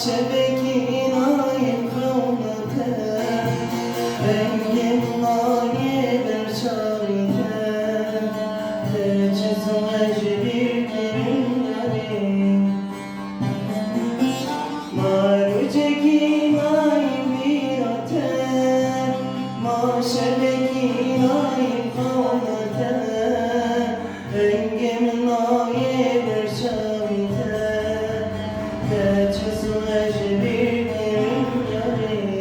شبکی نایم خونته رنگم نایه در شاریته تجزو اجبیر کریم ناریم ماروجکی نایم بیراته ما شبکی نایم خونته رنگم نایه در شاریته تجزو اجبیر کریم ناریم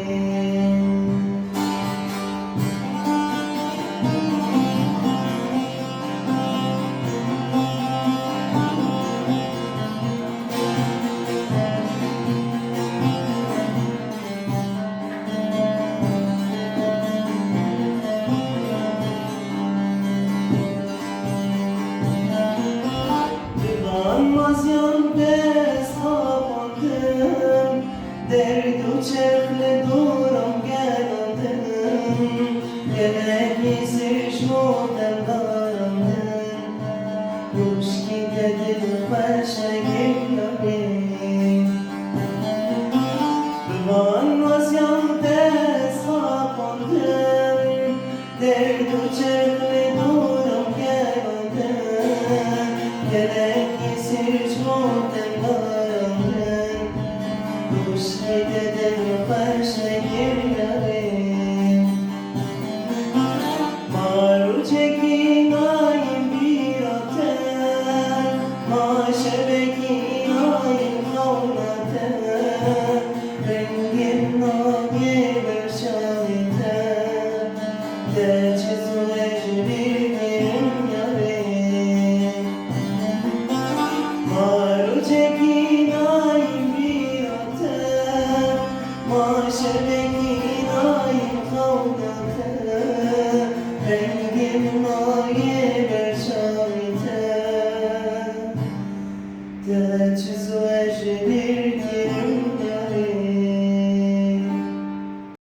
Divanmaz yandes kapandım Derdu çekle durum gelandım Gene gizliş modem dayandım Ruşki dedim başa geliyorum Divanmaz yandes kapandım Derdu çekle durum gelandım Gene gizliş modem dayandım Ruşki dedim başa geliyorum Maruceki naim bir atem Maşebeki naim havlatem Rengin naye bir şahitem Tecizu ecbirim yarim Maruceki naim bir atem Maşebeki naim havlatem Rengim naye bir şahitem Tecizu